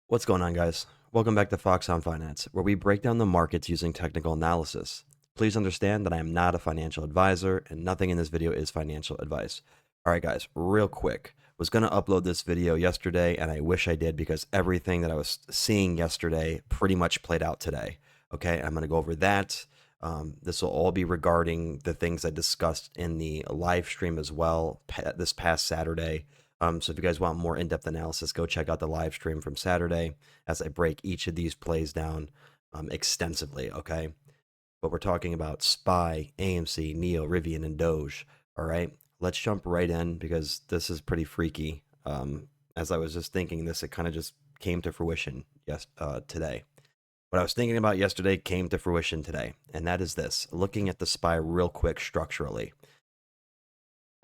What's going on, guys? Welcome back to Foxhound Finance, where we break down the markets using technical analysis. Please understand that I am not a financial advisor and nothing in this video is financial advice. All right, guys, real quick. Was going to upload this video yesterday, and I wish I did because everything that I was seeing yesterday pretty much played out today. Okay, I'm going to go over that. This will all be regarding the things I discussed in the live stream as well this past Saturday. So if you guys want more in-depth analysis, go check out the live stream from Saturday as I break each of these plays down extensively, okay? But we're talking about SPY, AMC, NIO, RIVN, and Doge, all right? Let's jump right in because this is pretty freaky. As I was just thinking this, it kind of just came to fruition today. What I was thinking about yesterday came to fruition today, and that is this. Looking at the SPY real quick structurally.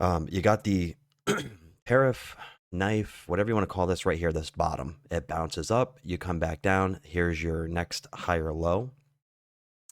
You got the tariff, knife, whatever you want to call this right here, this bottom. It bounces up, you come back down. Here's your next higher low.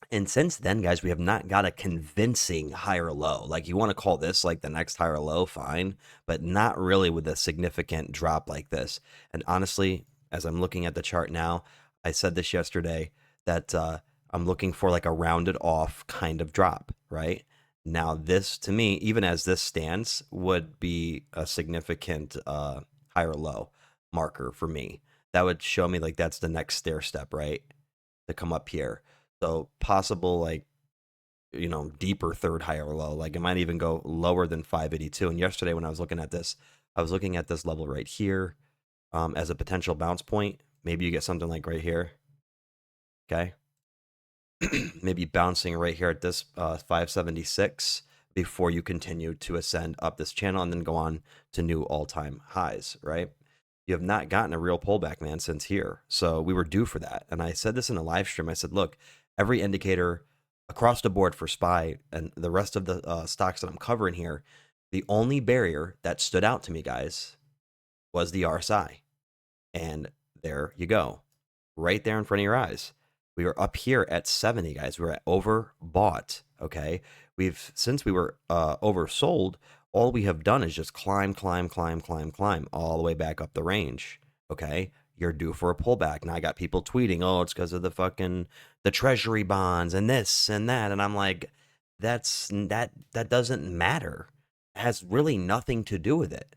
And since then, guys, we have not got a convincing higher low. Like, you want to call this like the next higher low, fine, but not really with a significant drop like this. And honestly, as I'm looking at the chart now, I said this yesterday that I'm looking for like a rounded off kind of drop, right? Now, this to me, even as this stands, would be a significant higher low marker for me. That would show me like that's the next stair step, right? To come up here. So possible like, deeper third higher low. Like it might even go lower than 582. And yesterday when I was looking at this, I was looking at this level right here as a potential bounce point. Maybe you get something like right here. Okay. Maybe bouncing right here at this 576 before you continue to ascend up this channel and then go on to new all-time highs, right? You have not gotten a real pullback, man, since here. So we were due for that. And I said this in a live stream. I said, look, every indicator across the board for SPY and the rest of the stocks that I'm covering here, the only barrier that stood out to me, guys, was the RSI. And there you go, right there in front of your eyes. We were up here at 70, guys. We were at overbought, okay? Since we were oversold, all we have done is just climb all the way back up the range, okay? You're due for a pullback. Now I got people tweeting, oh, it's because of the treasury bonds and this and that. And I'm like, that doesn't matter. It has really nothing to do with it.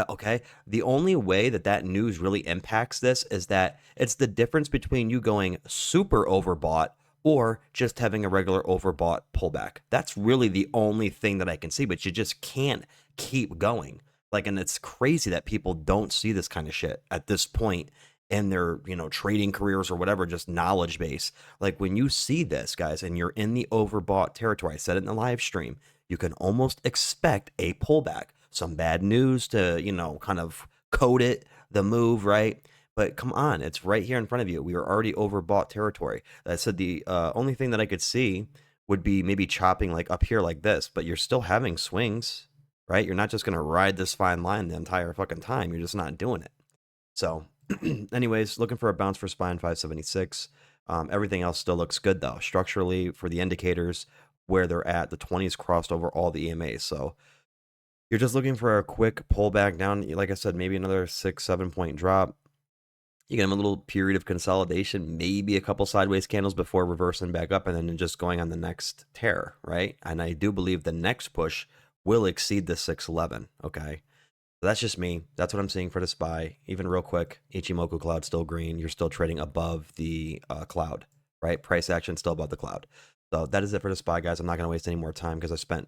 Okay. The only way that news really impacts this is that it's the difference between you going super overbought or just having a regular overbought pullback. That's really the only thing that I can see, but you just can't keep going. Like, and it's crazy that people don't see this kind of shit at this point in their, trading careers or whatever, just knowledge base. Like when you see this, guys, and you're in the overbought territory, I said it in the live stream, you can almost expect a pullback. Some bad news to, kind of code it, the move, right? But come on, it's right here in front of you. We are already overbought territory. I said the only thing that I could see would be maybe chopping like up here like this, but you're still having swings, right? You're not just going to ride this fine line the entire fucking time. You're just not doing it. So anyways, looking for a bounce for SPY in 576. Everything else still looks good though. Structurally for the indicators where they're at, the 20s crossed over all the EMAs. So you're just looking for a quick pullback down. Like I said, maybe another 6-7 point drop. You get a little period of consolidation, maybe a couple sideways candles before reversing back up and then just going on the next tear, right? And I do believe the next push will exceed the 611, okay? So that's just me. That's what I'm seeing for the SPY. Even real quick, Ichimoku cloud still green. You're still trading above the cloud, right? Price action still above the cloud. So that is it for the SPY, guys. I'm not going to waste any more time because I spent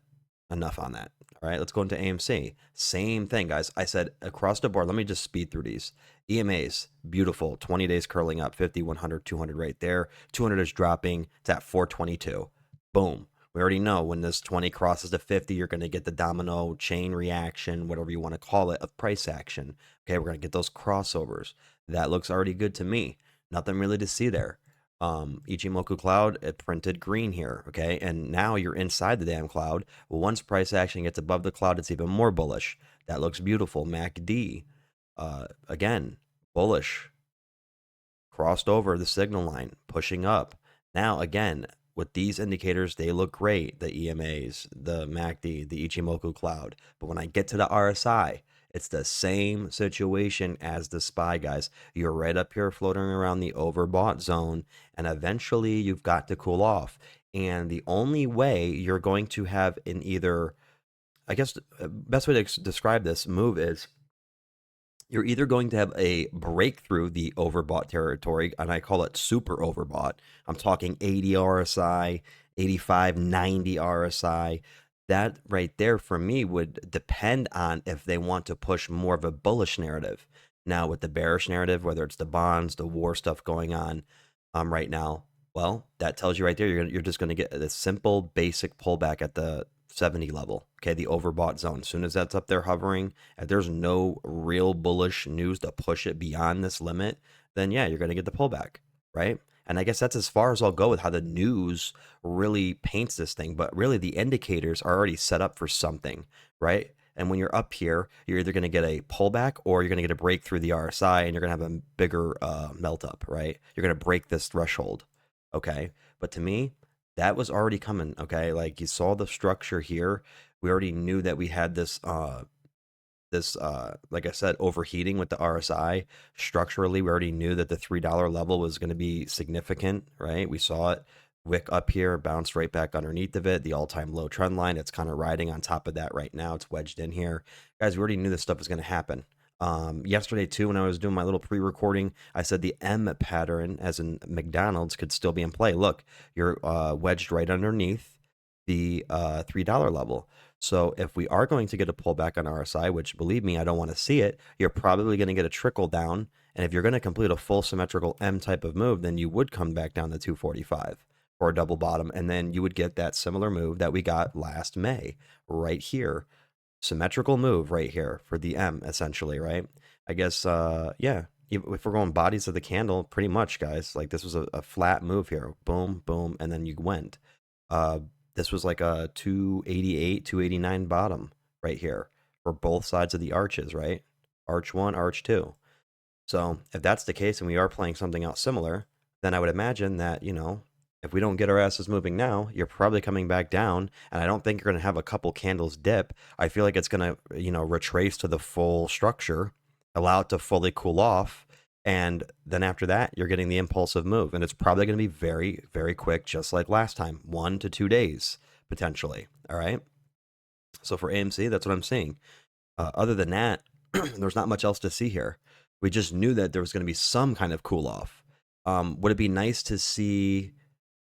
enough on that. All right, let's go into AMC. Same thing, guys. I said across the board. Let me just speed through these. EMAs, beautiful. 20 days curling up, 50, 100, 200 right there. 200 is dropping. It's at 422. Boom. We already know when this 20 crosses to 50, you're going to get the domino chain reaction, whatever you want to call it, of price action. Okay, we're going to get those crossovers. That looks already good to me. Nothing really to see there. Ichimoku cloud, it printed green here, okay? And now you're inside the damn cloud. Well, once price action gets above the cloud, it's even more bullish. That looks beautiful. MACD, again, bullish. Crossed over the signal line, pushing up. Now, again, with these indicators, they look great. The EMAs, the MACD, the Ichimoku cloud. But when I get to the RSI, It's the same situation as the SPY, guys. You're right up here floating around the overbought zone, and eventually you've got to cool off. And the only way you're going to have an either, I guess, the best way to describe this move is you're either going to have a breakthrough the overbought territory, and I call it super overbought. I'm talking 80 RSI, 85, 90 RSI. That right there for me would depend on if they want to push more of a bullish narrative. Now, with the bearish narrative, whether it's the bonds, the war stuff going on right now, well, that tells you right there you're just going to get a simple, basic pullback at the 70 level. Okay, the overbought zone. As soon as that's up there hovering, if there's no real bullish news to push it beyond this limit, then yeah, you're going to get the pullback, right? And I guess that's as far as I'll go with how the news really paints this thing. But really, the indicators are already set up for something, right? And when you're up here, you're either going to get a pullback or you're going to get a break through the RSI and you're going to have a bigger melt up, right? You're going to break this threshold, okay? But to me, that was already coming, okay? Like you saw the structure here. We already knew that we had this like I said, overheating with the RSI. Structurally, we already knew that the $3 level was going to be significant, right? We saw it wick up here, bounce right back underneath of it, the all-time low trend line. It's kind of riding on top of that right now. It's wedged in here. Guys, we already knew this stuff was going to happen. Yesterday too, when I was doing my little pre-recording, I said the M pattern, as in McDonald's, could still be in play. Look, you're wedged right underneath the $3 level. So if we are going to get a pullback on RSI, which believe me, I don't want to see it, you're probably going to get a trickle down. And if you're going to complete a full symmetrical M type of move, then you would come back down to 245 for a double bottom. And then you would get that similar move that we got last May right here. Symmetrical move right here for the M, essentially, right? I guess, yeah, if we're going bodies of the candle, pretty much, guys, like this was a flat move here. Boom, boom, and then you went. This was like a 288, 289 bottom right here for both sides of the arches, right? Arch 1, arch 2. So if that's the case and we are playing something out similar, then I would imagine that, if we don't get our asses moving now, you're probably coming back down. And I don't think you're going to have a couple candles dip. I feel like it's going to, retrace to the full structure, allow it to fully cool off. And then after that, you're getting the impulsive move. And it's probably going to be very, very quick, just like last time, 1 to 2 days, potentially. All right. So for AMC, that's what I'm seeing. Other than that, there's not much else to see here. We just knew that there was going to be some kind of cool off. Would it be nice to see,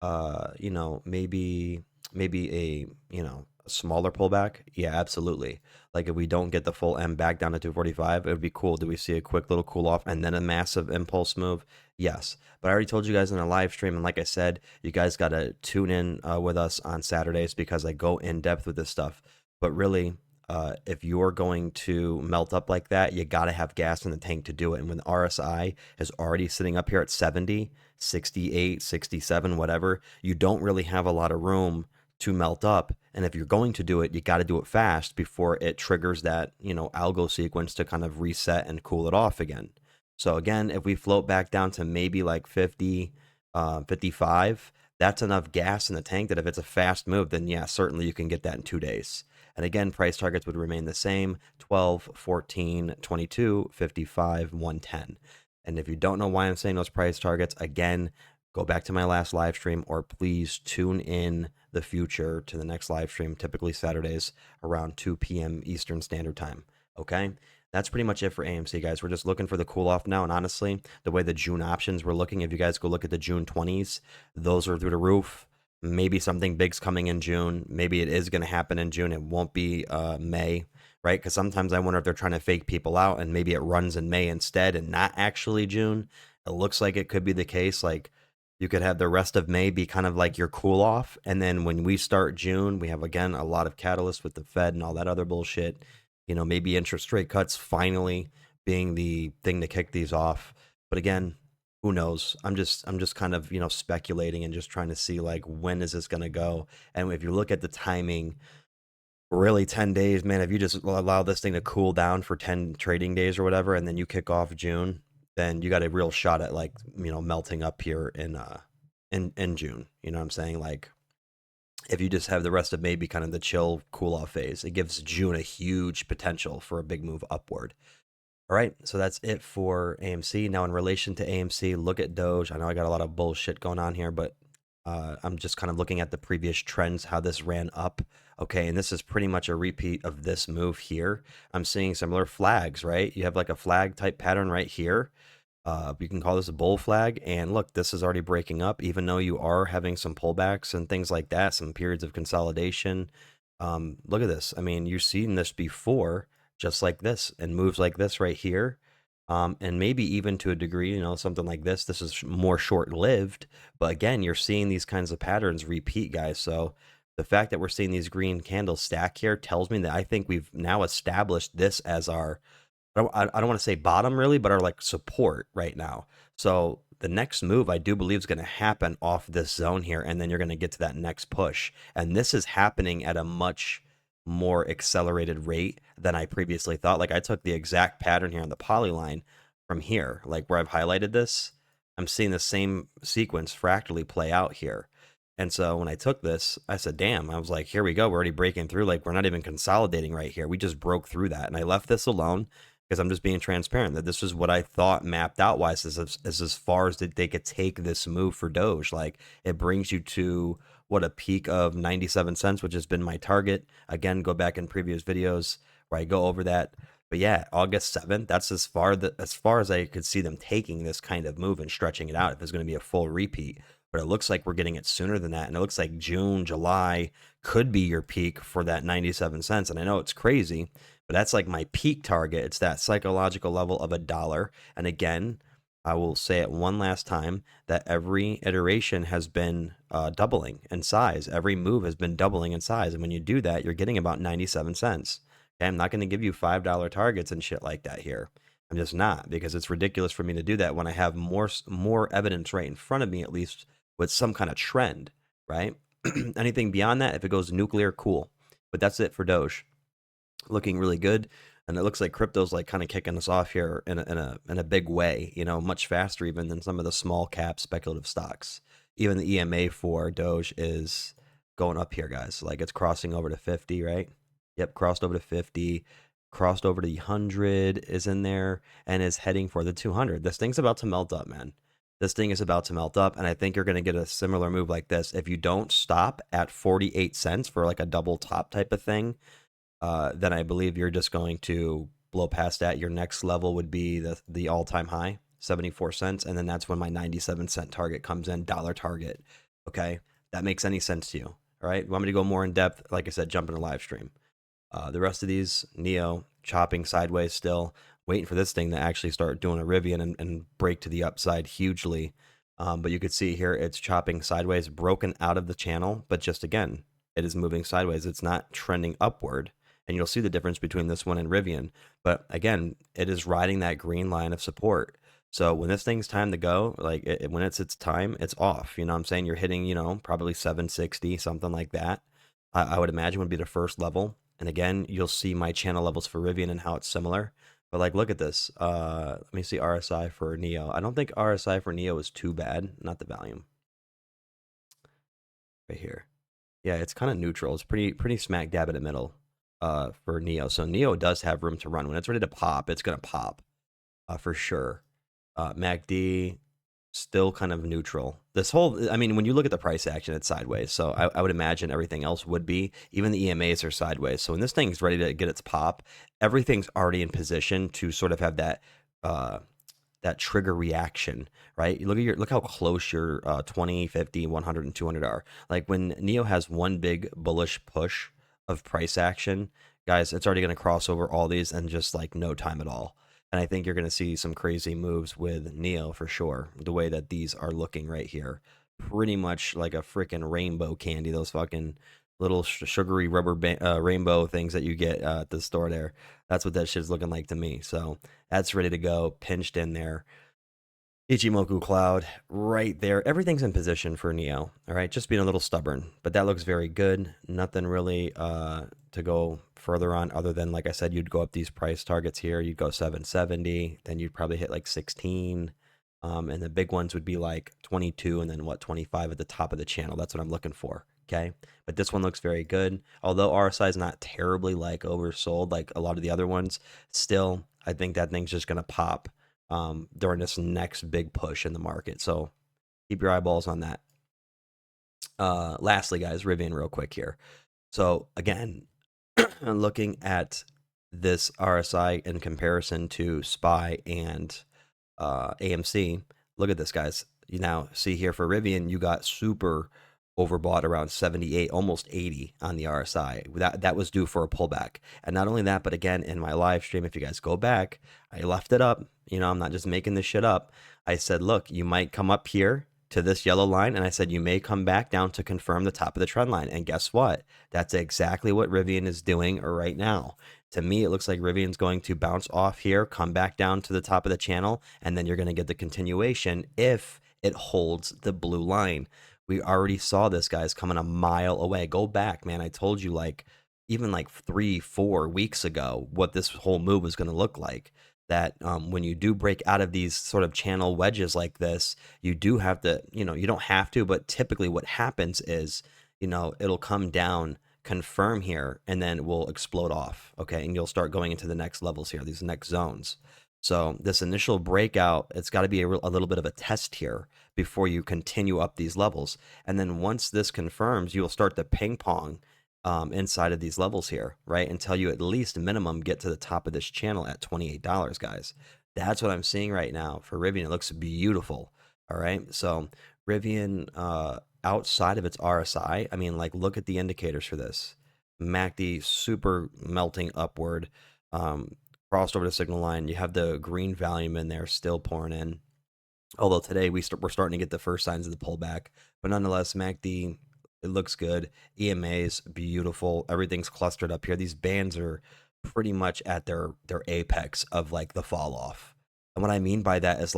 maybe a, a smaller pullback? Yeah, absolutely. Like if we don't get the full M back down to 245, it would be cool. Do we see a quick little cool off and then a massive impulse move? Yes. But I already told you guys in a live stream, and like I said, you guys got to tune in with us on Saturdays because I go in depth with this stuff. But really, if you're going to melt up like that, you got to have gas in the tank to do it. And when the RSI is already sitting up here at 70, 68, 67, whatever, you don't really have a lot of room to melt up. And if you're going to do it, you got to do it fast before it triggers that, algo sequence to kind of reset and cool it off again. So again, if we float back down to maybe like 50, 55, that's enough gas in the tank that if it's a fast move, then yeah, certainly you can get that in 2 days. And again, price targets would remain the same, 12, 14, 22, 55, 110. And if you don't know why I'm saying those price targets, again, go back to my last live stream or please tune in the future to the next live stream, typically Saturdays around 2 p.m. Eastern Standard Time. Okay? That's pretty much it for AMC, guys. We're just looking for the cool off now. And honestly, the way the June options were looking, if you guys go look at the June 20s, those are through the roof. Maybe something big's coming in June. Maybe it is going to happen in June. It won't be May, right? Because sometimes I wonder if they're trying to fake people out and maybe it runs in May instead and not actually June. It looks like it could be the case. Like you could have the rest of May be kind of like your cool off. And then when we start June, we have, again, a lot of catalysts with the Fed and all that other bullshit. Maybe interest rate cuts finally being the thing to kick these off. But again, who knows? I'm just kind of, speculating and just trying to see like when is this going to go? And if you look at the timing, really 10 days, man, if you just allow this thing to cool down for 10 trading days or whatever, and then you kick off June, then you got a real shot at like, melting up here in June. You know what I'm saying? Like if you just have the rest of maybe kind of the chill cool off phase, it gives June a huge potential for a big move upward. All right, so that's it for AMC. Now, in relation to AMC, look at Doge. I know I got a lot of bullshit going on here, but I'm just kind of looking at the previous trends, how this ran up. Okay, and this is pretty much a repeat of this move here. I'm seeing similar flags, right? You have like a flag type pattern right here. You can call this a bull flag. And look, this is already breaking up, even though you are having some pullbacks and things like that, some periods of consolidation. Look at this. I mean, you've seen this before, just like this, and moves like this right here. And maybe even to a degree, you know, something like this. This is more short lived. But again, you're seeing these kinds of patterns repeat, guys. So the fact that we're seeing these green candles stack here tells me that I think we've now established this as our I don't want to say bottom really, but are like support right now. So the next move I do believe is going to happen off this zone here, and then you're going to get to that next push. And this is happening at a much more accelerated rate than I previously thought. Like I took the exact pattern here on the poly line from here, like where I've highlighted this. I'm seeing the same sequence fractally play out here. And so when I took this, I said, damn, I was like, here we go. We're already breaking through. Like we're not even consolidating right here. We just broke through that. And I left this alone because I'm just being transparent that this is what I thought mapped out wise is as far as that they could take this move for Doge. Like it brings you to what, a peak of 97 cents, which has been my target. Again, go back in previous videos where I go over that. But yeah, August 7th, that's as far as I could see them taking this kind of move and stretching it out if it's going to be a full repeat. But it looks like we're getting it sooner than that. And it looks like June, July could be your peak for that 97 cents. And I know it's crazy, but that's like my peak target. It's that psychological level of $1. And again, I will say it one last time that every iteration has been doubling in size. Every move has been doubling in size. And when you do that, you're getting about 97 cents. Okay? I'm not going to give you $5 targets and shit like that here. I'm just not, because it's ridiculous for me to do that when I have more evidence right in front of me, at least with some kind of trend, right? Anything beyond that, if it goes nuclear, cool. But that's it for Doge. Looking really good, and it looks like crypto's like kind of kicking us off here in a big way, you know, much faster even than some of the small cap speculative stocks. Even the EMA for Doge is going up here, guys. Like it's crossing over to 50, right? Yep, crossed over to 50, crossed over to the 100 is in there, and is heading for the 200. This thing's about to melt up, man. This thing is about to melt up, and I think you're going to get a similar move like this if you don't stop at 48 cents for like a double top type of thing. Then I believe you're just going to blow past that. Your next level would be the all-time high, 74 cents, and then that's when my 97-cent target comes in, dollar target. Okay, that makes any sense to you? All right, want me to go more in depth? Like I said, jump in a live stream. The rest of these, NIO, chopping sideways still, waiting for this thing to actually start doing a RIVN and break to the upside hugely. But you could see here it's chopping sideways, broken out of the channel, but just again, it is moving sideways. It's not trending upward. And you'll see the difference between this one and Rivian. But again, it is riding that green line of support. So when this thing's time to go, like when it's its time, it's off. You know what I'm saying? You're hitting, you know, probably 760, something like that. I would imagine would be the first level. And again, you'll see my channel levels for Rivian and how it's similar. But like, look at this. Let me see RSI for NIO. I don't think RSI for NIO is too bad. Not the volume. Right here. Yeah, it's kind of neutral. It's pretty smack dab in the middle. For NIO. So NIO does have room to run. When it's ready to pop, it's going to pop for sure. MACD, still kind of neutral. This whole, I mean, when you look at the price action, it's sideways. So I would imagine everything else would be. Even the EMAs are sideways. So when this thing's ready to get its pop, everything's already in position to sort of have that that trigger reaction, right? You look how close your 20, 50, 100, and 200 are. Like when NIO has one big bullish push of price action, guys, it's already going to cross over all these in just like no time at all. And I think you're going to see some crazy moves with NIO for sure. The way that these are looking right here, pretty much like a freaking rainbow candy. Those fucking little sugary rubber rainbow things that you get at the store there. That's what that shit's looking like to me. So that's ready to go, pinched in there. Ichimoku Cloud right there. Everything's in position for NIO. All right, just being a little stubborn, but that looks very good. Nothing really to go further on other than, like I said, you'd go up these price targets here. You'd go 770, then you'd probably hit like 16. And the big ones would be like 22 and then what, 25 at the top of the channel. That's what I'm looking for. Okay, but this one looks very good. Although RSI is not terribly like oversold like a lot of the other ones, still I think that thing's just gonna pop during this next big push in the market. So keep your eyeballs on that. Lastly, guys, Rivian real quick here. So again, looking at this RSI in comparison to SPY and AMC, look at this, guys. You now see here for Rivian, you got super overbought around 78, almost 80 on the RSI. That was due for a pullback. And not only that, but again, in my live stream, if you guys go back, I left it up. I'm not just making this shit up. I said, look, you might come up here to this yellow line, and I said you may come back down to confirm the top of the trend line. And guess what? That's exactly what Rivian is doing right now. To me, it looks like Rivian's going to bounce off here, come back down to the top of the channel, and then you're going to get the continuation if it holds the blue line. We already saw this, guys, coming a mile away. Go back, man. I told you even 3-4 weeks ago what this whole move was going to look like. That when you do break out of these sort of channel wedges like this, you do have to, you don't have to, but typically what happens is, it'll come down, confirm here, and then will explode off. Okay. And you'll start going into the next levels here, these next zones. So this initial breakout, it's got to be a little bit of a test here before you continue up these levels. And then once this confirms, you'll start to ping pong inside of these levels here, right? Until you at least minimum get to the top of this channel at $28, guys. That's what I'm seeing right now for Rivian. It looks beautiful. All right. So Rivian, outside of its RSI, I mean, look at the indicators for this. MACD super melting upward, crossed over the signal line. You have the green volume in there still pouring in. Although today we're starting to get the first signs of the pullback, but nonetheless, MACD, it looks good. EMA's beautiful. Everything's clustered up here. These bands are pretty much at their apex of the fall off. And what I mean by that is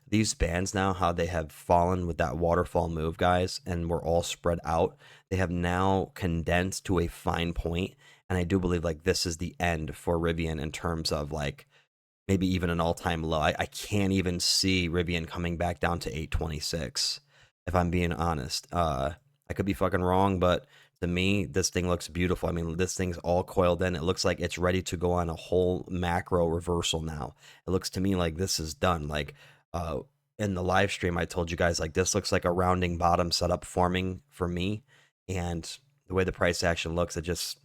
these bands now, how they have fallen with that waterfall move, guys, and we're all spread out. They have now condensed to a fine point, and I do believe this is the end for Rivian in terms of maybe even an all-time low. I can't even see Rivian coming back down to 826, if I'm being honest. I could be fucking wrong, but to me, this thing looks beautiful. I mean, this thing's all coiled in. It looks like it's ready to go on a whole macro reversal now. It looks to me like this is done. In the live stream, I told you guys this looks like a rounding bottom setup forming for me, and the way the price action looks, it's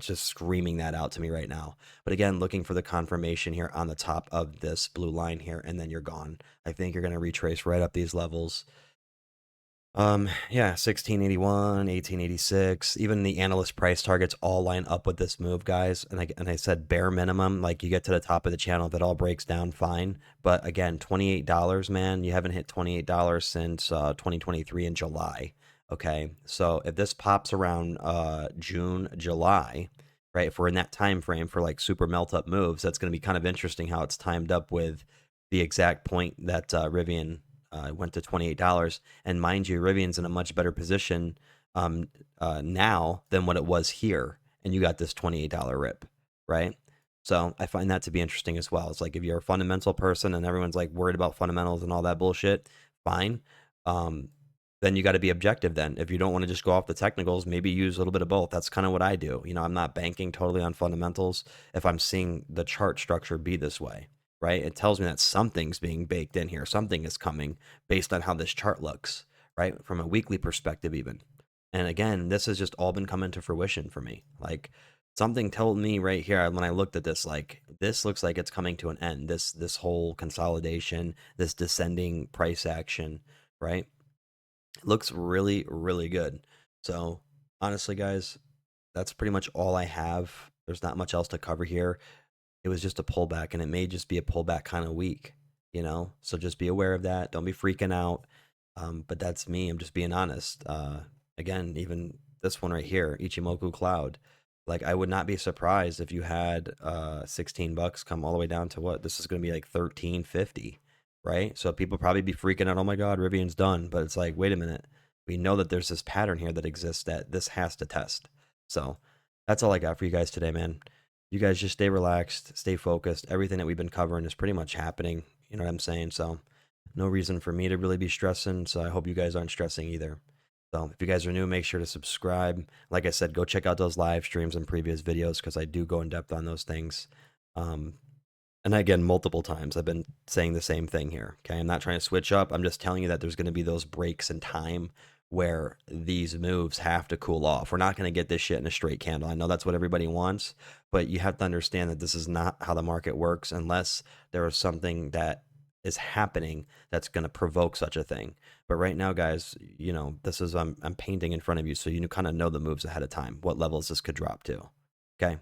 just screaming that out to me right now. But again, looking for the confirmation here on the top of this blue line here, and then you're gone. I think you're going to retrace right up these levels. Yeah, 1681, 1886, even the analyst price targets all line up with this move, guys. And I said bare minimum, you get to the top of the channel, if it all breaks down, fine. But again, $28, man, you haven't hit $28 since 2023 in July. Okay, so if this pops around June, July, right? If we're in that time frame for super melt up moves, that's going to be kind of interesting how it's timed up with the exact point that Rivian went to $28. And mind you, Rivian's in a much better position now than what it was here. And you got this $28 rip, right? So I find that to be interesting as well. It's if you're a fundamental person and everyone's worried about fundamentals and all that bullshit, fine. Then you got to be objective then. If you don't want to just go off the technicals, maybe use a little bit of both. That's kind of what I do. I'm not banking totally on fundamentals if I'm seeing the chart structure be this way, right? It tells me that something's being baked in here. Something is coming based on how this chart looks, right? From a weekly perspective even. And again, this has just all been coming to fruition for me. Something told me right here when I looked at this, this looks like it's coming to an end. This whole consolidation, this descending price action, right? It looks really, really good. So honestly, guys, that's pretty much all I have. There's not much else to cover here. It was just a pullback, and it may just be a pullback kind of week, so just be aware of that. Don't be freaking out. But that's me. I'm just being honest. Again, even this one right here, Ichimoku Cloud, I would not be surprised if you had $16 come all the way down to what this is going to be $13.50, right? So people probably be freaking out, oh my god, Rivian's done. But it's wait a minute, we know that there's this pattern here that exists that this has to test. So that's all I got for you guys today, man. You guys just stay relaxed, stay focused. Everything that we've been covering is pretty much happening. You know what I'm saying? So no reason for me to really be stressing. So I hope you guys aren't stressing either. So if you guys are new, make sure to subscribe. Like I said, go check out those live streams and previous videos because I do go in depth on those things. Um, and again, multiple times, I've been saying the same thing here. Okay. I'm not trying to switch up. I'm just telling you that there's going to be those breaks in time where these moves have to cool off. We're not going to get this shit in a straight candle. I know that's what everybody wants, but you have to understand that this is not how the market works unless there is something that is happening that's going to provoke such a thing. But right now, guys, you know, this is I'm painting in front of you so you kind of know the moves ahead of time, what levels this could drop to. Okay.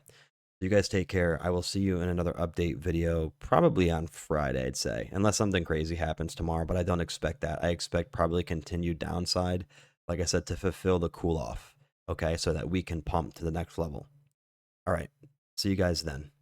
You guys take care. I will see you in another update video, probably on Friday, I'd say, unless something crazy happens tomorrow, but I don't expect that. I expect probably continued downside, like I said, to fulfill the cool off, okay, so that we can pump to the next level. All right. See you guys then.